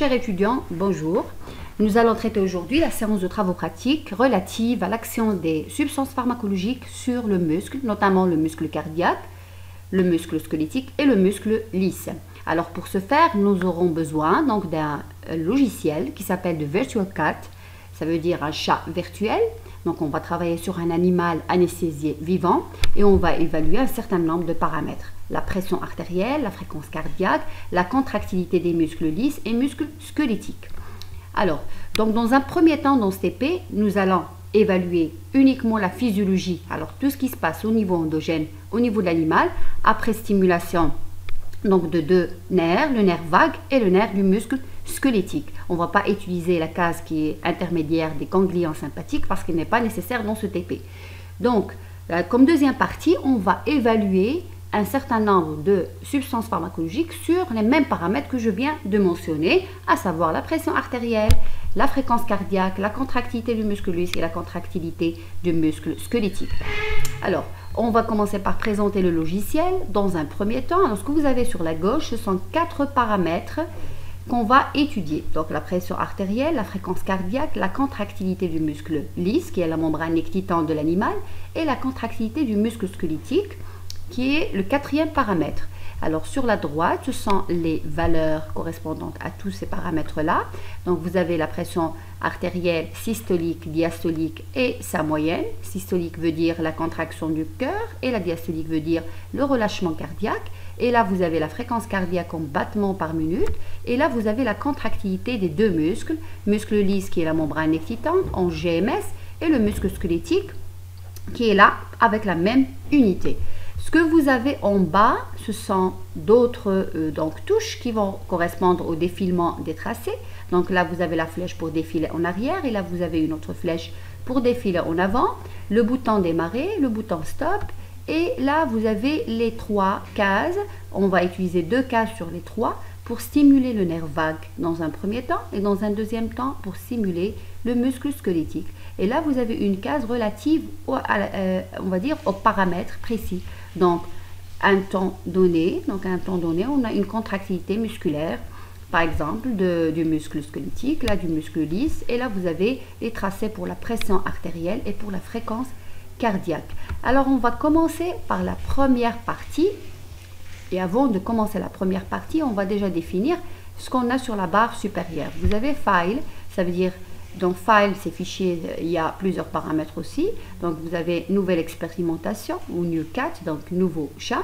Chers étudiants, bonjour. Nous allons traiter aujourd'hui la séance de travaux pratiques relative à l'action des substances pharmacologiques sur le muscle, notamment le muscle cardiaque, le muscle squelettique et le muscle lisse. Alors pour ce faire, nous aurons besoin donc d'un logiciel qui s'appelle le Virtual Cat, ça veut dire un chat virtuel. Donc on va travailler sur un animal anesthésié vivant et on va évaluer un certain nombre de paramètres. La pression artérielle, la fréquence cardiaque, la contractilité des muscles lisses et muscles squelettiques. Alors, donc dans un premier temps dans ce TP, nous allons évaluer uniquement la physiologie, alors tout ce qui se passe au niveau endogène, au niveau de l'animal, après stimulation donc de deux nerfs, le nerf vague et le nerf du muscle squelettique. On ne va pas utiliser la case qui est intermédiaire des ganglions sympathiques parce qu'elle n'est pas nécessaire dans ce TP. Donc, comme deuxième partie, on va évaluer un certain nombre de substances pharmacologiques sur les mêmes paramètres que je viens de mentionner, à savoir la pression artérielle, la fréquence cardiaque, la contractilité du muscle lisse et la contractilité du muscle squelettique. Alors, on va commencer par présenter le logiciel dans un premier temps. Alors, ce que vous avez sur la gauche, ce sont 4 paramètres qu'on va étudier. Donc, la pression artérielle, la fréquence cardiaque, la contractilité du muscle lisse, qui est la membrane excitante de l'animal, et la contractilité du muscle squelettique, qui est le 4e paramètre. Alors sur la droite, ce sont les valeurs correspondantes à tous ces paramètres-là. Donc vous avez la pression artérielle systolique, diastolique et sa moyenne. Systolique veut dire la contraction du cœur et la diastolique veut dire le relâchement cardiaque. Et là, vous avez la fréquence cardiaque en battements par minute. Et là, vous avez la contractilité des deux muscles. Muscle lisse qui est la membrane excitante en GMS et le muscle squelettique qui est là avec la même unité. Ce que vous avez en bas, ce sont d'autres touches qui vont correspondre au défilement des tracés. Donc là, vous avez la flèche pour défiler en arrière et là, vous avez une autre flèche pour défiler en avant, le bouton démarrer, le bouton stop et là, vous avez les 3 cases. On va utiliser 2 cases sur les 3 pour stimuler le nerf vague dans un premier temps et dans un deuxième temps pour stimuler le muscle squelettique. Et là, vous avez une case relative on va dire aux paramètres précis. Donc, un temps donné, on a une contractilité musculaire, par exemple, du muscle squelettique, là, du muscle lisse. Et là, vous avez les tracés pour la pression artérielle et pour la fréquence cardiaque. Alors, on va commencer par la première partie. Et avant de commencer la première partie, on va déjà définir ce qu'on a sur la barre supérieure. Vous avez File, ça veut dire, dans File, ces fichiers, il y a plusieurs paramètres aussi. Donc, vous avez Nouvelle expérimentation ou New Cat, donc Nouveau chat.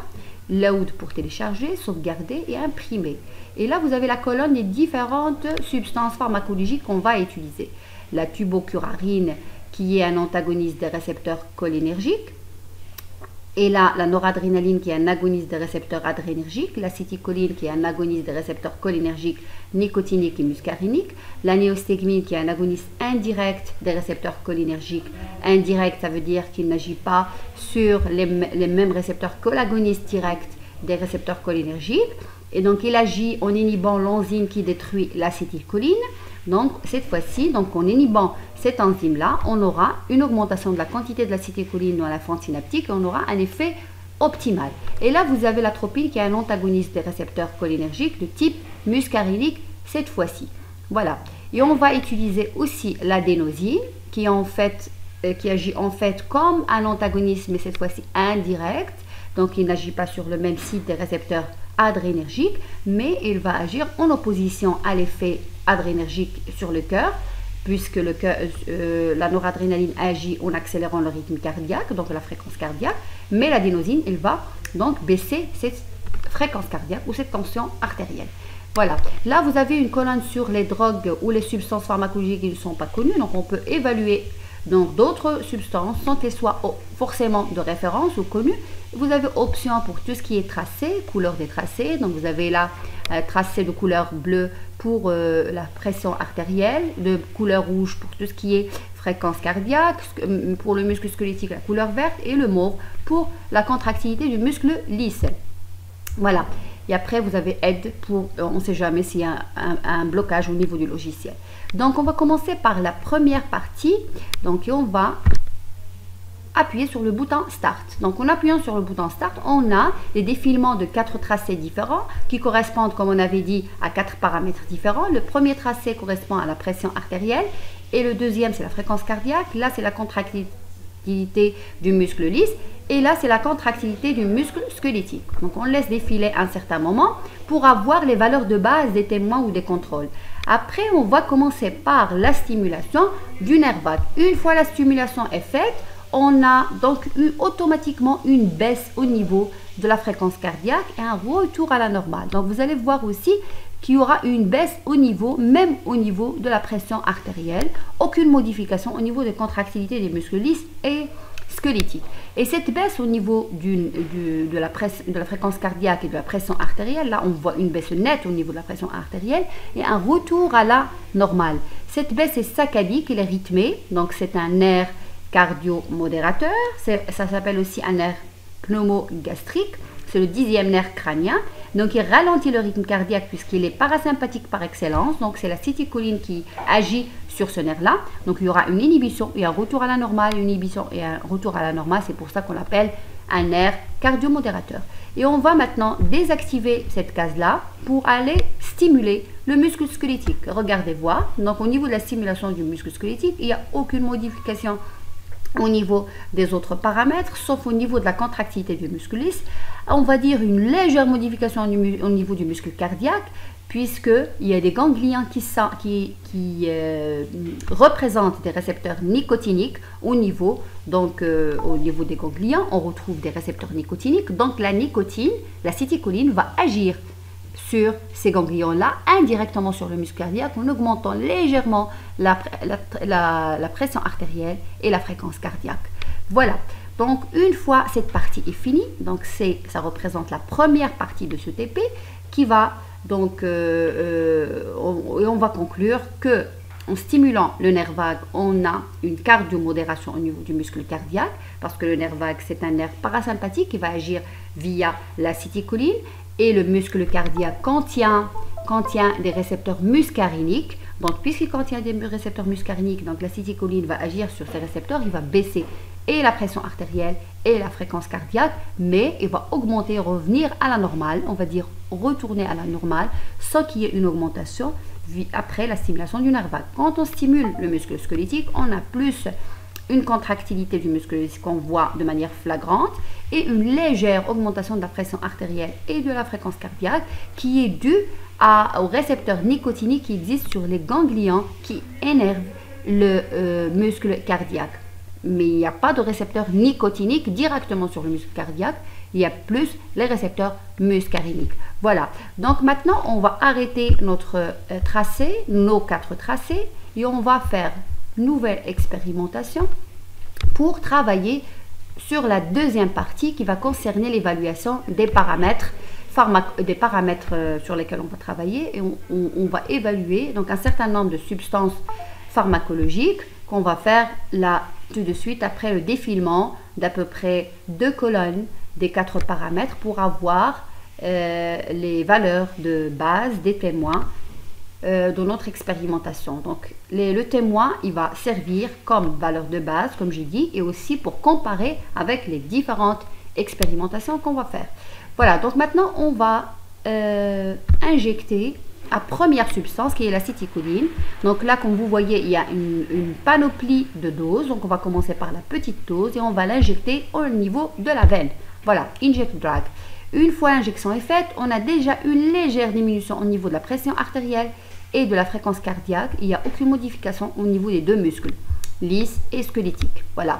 Load pour télécharger, sauvegarder et imprimer. Et là, vous avez la colonne des différentes substances pharmacologiques qu'on va utiliser. La tubocurarine, qui est un antagoniste des récepteurs cholinergiques. Et là, la noradrénaline qui est un agoniste des récepteurs adrénergiques, l'acétylcholine qui est un agoniste des récepteurs cholinergiques, nicotiniques et muscariniques, la néostigmine qui est un agoniste indirect des récepteurs cholinergiques. Indirect, ça veut dire qu'il n'agit pas sur les mêmes récepteurs que l'agoniste direct des récepteurs cholinergiques. Et donc, il agit en inhibant l'enzyme qui détruit l'acétylcholine. Donc, cette fois-ci, en inhibant cette enzyme-là, on aura une augmentation de la quantité de l'acétylcholine dans la fente synaptique et on aura un effet optimal. Et là, vous avez l'atropine qui est un antagoniste des récepteurs cholinergiques de type muscarinique cette fois-ci. Voilà. Et on va utiliser aussi l'adénosine qui agit en fait comme un antagoniste, mais cette fois-ci indirect. Donc, il n'agit pas sur le même site des récepteurs adrénergiques, mais il va agir en opposition à l'effet adrénergique sur le cœur, puisque la noradrénaline agit en accélérant le rythme cardiaque, donc la fréquence cardiaque, mais l'adénosine, elle va donc baisser cette fréquence cardiaque ou cette tension artérielle. Voilà, là vous avez une colonne sur les drogues ou les substances pharmacologiques qui ne sont pas connues, donc on peut évaluer d'autres substances sans qu'elles soient forcément de référence ou connues. Vous avez option pour tout ce qui est tracé, couleur des tracés. Donc vous avez là tracé de couleur bleue pour la pression artérielle, de couleur rouge pour tout ce qui est fréquence cardiaque, pour le muscle squelettique la couleur verte et le mauve pour la contractilité du muscle lisse. Voilà. Et après, vous avez aide pour, on ne sait jamais s'il y a un blocage au niveau du logiciel. Donc, on va commencer par la première partie. Donc, on va appuyer sur le bouton Start. Donc en appuyant sur le bouton Start, on a les défilements de 4 tracés différents qui correspondent, comme on avait dit, à 4 paramètres différents. Le premier tracé correspond à la pression artérielle et le deuxième, c'est la fréquence cardiaque. Là, c'est la contractilité du muscle lisse et là, c'est la contractilité du muscle squelettique. Donc on laisse défiler un certain moment pour avoir les valeurs de base des témoins ou des contrôles. Après, on va commencer par la stimulation du nerf vague. Une fois la stimulation est faite, on a donc eu automatiquement une baisse au niveau de la fréquence cardiaque et un retour à la normale. Donc vous allez voir aussi qu'il y aura une baisse au niveau, même au niveau de la pression artérielle. Aucune modification au niveau des contractilités des muscles lisses et squelettiques. Et cette baisse au niveau de la fréquence cardiaque et de la pression artérielle, là on voit une baisse nette au niveau de la pression artérielle et un retour à la normale. Cette baisse est saccadique, elle est rythmée, donc c'est un nerf cardio-modérateur, ça s'appelle aussi un nerf pneumogastrique, c'est le 10e nerf crânien, donc il ralentit le rythme cardiaque puisqu'il est parasympathique par excellence, donc c'est l'acétylcholine qui agit sur ce nerf-là, donc il y aura une inhibition et un retour à la normale, une inhibition et un retour à la normale, c'est pour ça qu'on l'appelle un nerf cardio-modérateur. Et on va maintenant désactiver cette case-là pour aller stimuler le muscle squelettique. Regardez voir, donc au niveau de la stimulation du muscle squelettique, il n'y a aucune modification au niveau des autres paramètres, sauf au niveau de la contractilité du muscle lisse. On va dire une légère modification au niveau du muscle cardiaque, puisqu'il y a des ganglions qui représentent des récepteurs nicotiniques au niveau des ganglions, on retrouve des récepteurs nicotiniques. Donc la nicotine, l'acétylcholine, va agir sur ces ganglions-là, indirectement sur le muscle cardiaque, en augmentant légèrement la pression artérielle et la fréquence cardiaque. Voilà, donc une fois cette partie est finie, donc ça représente la première partie de ce TP qui va donc, on va conclure que en stimulant le nerf vague, on a une cardiomodération au niveau du muscle cardiaque, parce que le nerf vague, c'est un nerf parasympathique qui va agir via l'acétylcholine. Et le muscle cardiaque contient des récepteurs muscariniques. Donc, puisqu'il contient des récepteurs muscariniques, donc l'acétylcholine va agir sur ces récepteurs, il va baisser et la pression artérielle et la fréquence cardiaque, mais il va augmenter, revenir à la normale, on va dire retourner à la normale, sans qu'il y ait une augmentation après la stimulation du nerf vague. Quand on stimule le muscle squelettique, on a plus une contractilité du muscle qu'on voit de manière flagrante et une légère augmentation de la pression artérielle et de la fréquence cardiaque qui est due aux récepteurs nicotiniques qui existent sur les ganglions qui énervent le muscle cardiaque. Mais il n'y a pas de récepteurs nicotiniques directement sur le muscle cardiaque, il y a plus les récepteurs muscariniques. Voilà, donc maintenant on va arrêter notre tracé, nos 4 tracés, et on va faire nouvelle expérimentation pour travailler sur la deuxième partie qui va concerner l'évaluation des paramètres sur lesquels on va travailler, et on va évaluer donc un certain nombre de substances pharmacologiques qu'on va faire là tout de suite après le défilement d'à peu près 2 colonnes des 4 paramètres pour avoir les valeurs de base des témoins de notre expérimentation. Donc le témoin, il va servir comme valeur de base, comme j'ai dit, et aussi pour comparer avec les différentes expérimentations qu'on va faire. Voilà, donc maintenant on va injecter la première substance qui est l'acétylcholine. Donc là, comme vous voyez, il y a une panoplie de doses. Donc on va commencer par la petite dose et on va l'injecter au niveau de la veine. Voilà, inject drug. Une fois l'injection est faite, on a déjà une légère diminution au niveau de la pression artérielle et de la fréquence cardiaque. Il n'y a aucune modification au niveau des 2 muscles, lisse et squelettique. Voilà.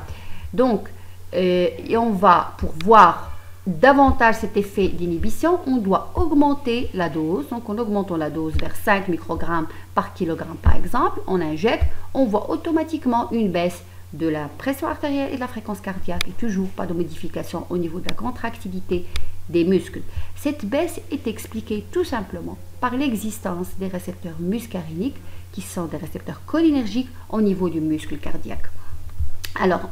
Donc, et on va, pour voir davantage cet effet d'inhibition, on doit augmenter la dose. Donc, en augmentant la dose vers 5 microgrammes par kilogramme, par exemple, on injecte, on voit automatiquement une baisse de la pression artérielle et de la fréquence cardiaque et toujours pas de modification au niveau de la contractilité des muscles. Cette baisse est expliquée tout simplement par l'existence des récepteurs muscariniques qui sont des récepteurs cholinergiques au niveau du muscle cardiaque. Alors,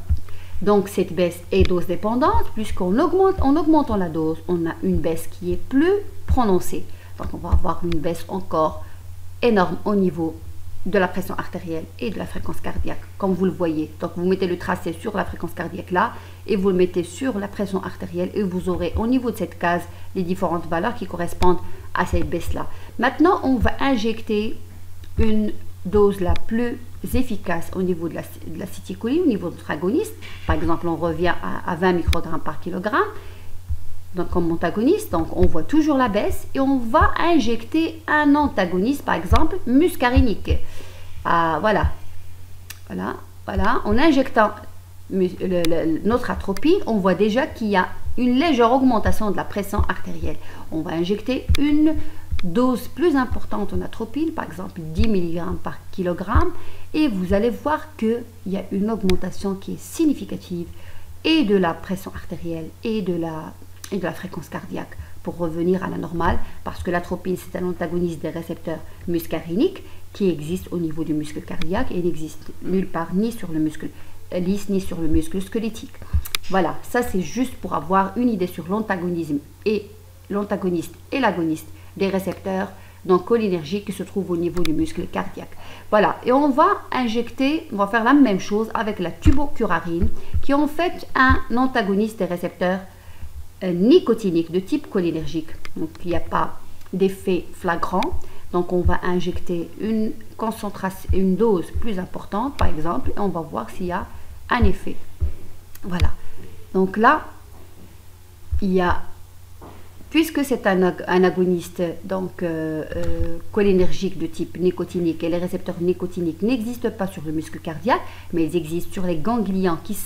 donc cette baisse est dose dépendante puisqu'on augmente, en augmentant la dose, on a une baisse qui est plus prononcée. Donc on va avoir une baisse encore énorme au niveau de la pression artérielle et de la fréquence cardiaque, comme vous le voyez. Donc, vous mettez le tracé sur la fréquence cardiaque là, et vous le mettez sur la pression artérielle, et vous aurez au niveau de cette case les différentes valeurs qui correspondent à cette baisse-là. Maintenant, on va injecter une dose la plus efficace au niveau de l'acétylcholine, au niveau de notre agoniste. Par exemple, on revient à 20 microgrammes par kilogramme. Donc, comme antagoniste, donc on voit toujours la baisse et on va injecter un antagoniste, par exemple, muscarinique. Voilà. En injectant notre atropine, on voit déjà qu'il y a une légère augmentation de la pression artérielle. On va injecter une dose plus importante en atropine, par exemple 10 mg par kilogramme, et vous allez voir qu'il y a une augmentation qui est significative et de la pression artérielle et de la fréquence cardiaque pour revenir à la normale, parce que l'atropine, c'est un antagoniste des récepteurs muscariniques qui existe au niveau du muscle cardiaque et n'existe nulle part, ni sur le muscle lisse, ni sur le muscle squelettique. Voilà, ça c'est juste pour avoir une idée sur l'antagonisme et l'antagoniste et l'agoniste des récepteurs donc cholinergiques qui se trouvent au niveau du muscle cardiaque. Voilà, et on va injecter, on va faire la même chose avec la tubocurarine, qui est en fait un antagoniste des récepteurs nicotiniques de type cholinergique. Donc il n'y a pas d'effet flagrant. Donc on va injecter une concentration, une dose plus importante par exemple, et on va voir s'il y a un effet. Voilà. Donc là, il y a, puisque c'est un agoniste donc cholinergique de type nicotinique, et les récepteurs nicotiniques n'existent pas sur le muscle cardiaque, mais ils existent sur les ganglions qui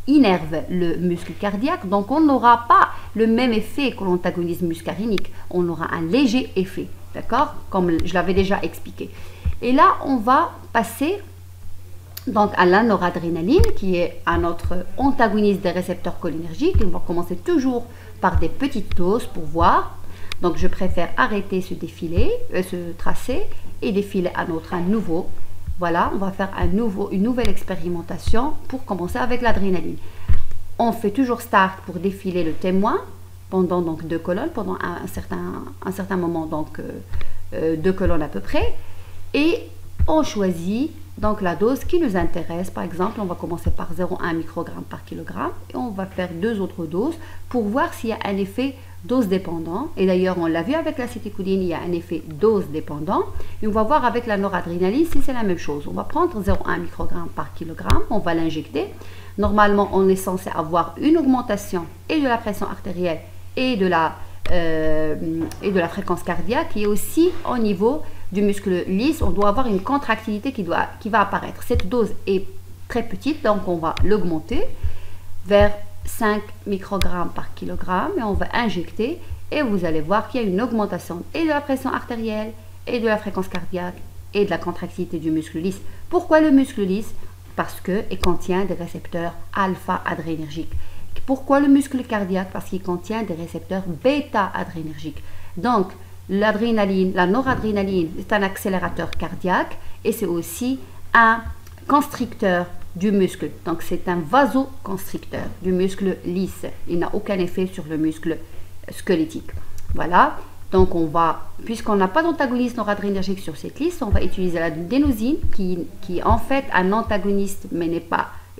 innervent le muscle cardiaque, donc on n'aura pas le même effet que l'antagonisme muscarinique, on aura un léger effet, d'accord, comme je l'avais déjà expliqué. Et là, on va passer donc à la noradrénaline, qui est un autre antagoniste des récepteurs cholinergiques. On va commencer toujours par des petites doses pour voir. Donc je préfère arrêter ce défilé, ce tracé, et défiler un nouveau. Voilà, on va faire une nouvelle expérimentation pour commencer avec l'adrénaline. On fait toujours start pour défiler le témoin pendant donc 2 colonnes, pendant un certain moment, donc 2 colonnes à peu près, et on choisit donc la dose qui nous intéresse. Par exemple, on va commencer par 0,1 microgramme par kilogramme et on va faire 2 autres doses pour voir s'il y a un effet dose dépendant. Et d'ailleurs, on l'a vu avec l'acétylcholine, il y a un effet dose dépendant. Et on va voir avec la noradrénaline si c'est la même chose. On va prendre 0,1 microgramme par kilogramme, on va l'injecter. Normalement, on est censé avoir une augmentation et de la pression artérielle et de la fréquence cardiaque, et aussi au niveau du muscle lisse, on doit avoir une contractilité qui va apparaître. Cette dose est très petite, donc on va l'augmenter vers 5 microgrammes par kilogramme et on va injecter, et vous allez voir qu'il y a une augmentation et de la pression artérielle et de la fréquence cardiaque et de la contractilité du muscle lisse. Pourquoi le muscle lisse? Parce qu'il contient des récepteurs alpha-adrénergiques. Pourquoi le muscle cardiaque? Parce qu'il contient des récepteurs bêta-adrénergiques. Donc, l'adrénaline, la noradrénaline, c'est un accélérateur cardiaque et c'est aussi un constricteur du muscle. Donc, c'est un vasoconstricteur du muscle lisse. Il n'a aucun effet sur le muscle squelettique. Voilà. Donc, puisqu'on n'a pas d'antagoniste noradrénergique sur cette liste, on va utiliser la dénosine qui est en fait un antagoniste, mais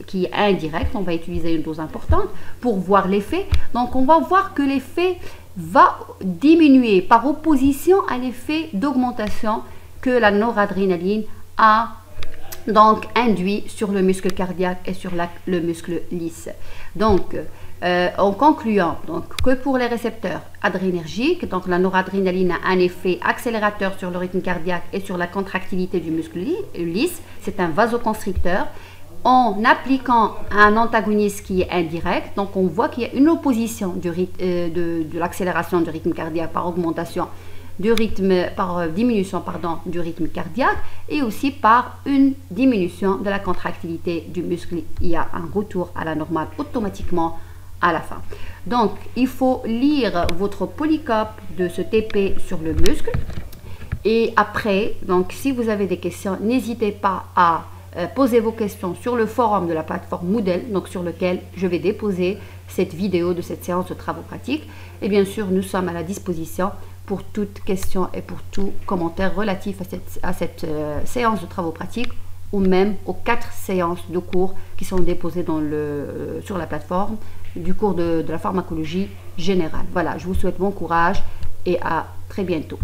qui est indirect. On va utiliser une dose importante pour voir l'effet. Donc, on va voir que l'effet va diminuer par opposition à l'effet d'augmentation que la noradrénaline a donc induit sur le muscle cardiaque et sur le muscle lisse. Donc, en concluant donc, que pour les récepteurs adrénergiques, donc la noradrénaline a un effet accélérateur sur le rythme cardiaque et sur la contractilité du muscle lisse, c'est un vasoconstricteur. En appliquant un antagoniste qui est indirect, donc on voit qu'il y a une opposition de l'accélération du rythme cardiaque par augmentation du rythme, par diminution du rythme cardiaque, et aussi par une diminution de la contractilité du muscle. Il y a un retour à la normale automatiquement à la fin. Donc il faut lire votre polycope de ce TP sur le muscle, et après, donc si vous avez des questions, n'hésitez pas à posez vos questions sur le forum de la plateforme Moodle, donc sur lequel je vais déposer cette vidéo de cette séance de travaux pratiques. Et bien sûr, nous sommes à la disposition pour toute question et pour tout commentaire relatif à cette séance de travaux pratiques ou même aux 4 séances de cours qui sont déposées sur la plateforme du cours de la pharmacologie générale. Voilà, je vous souhaite bon courage et à très bientôt.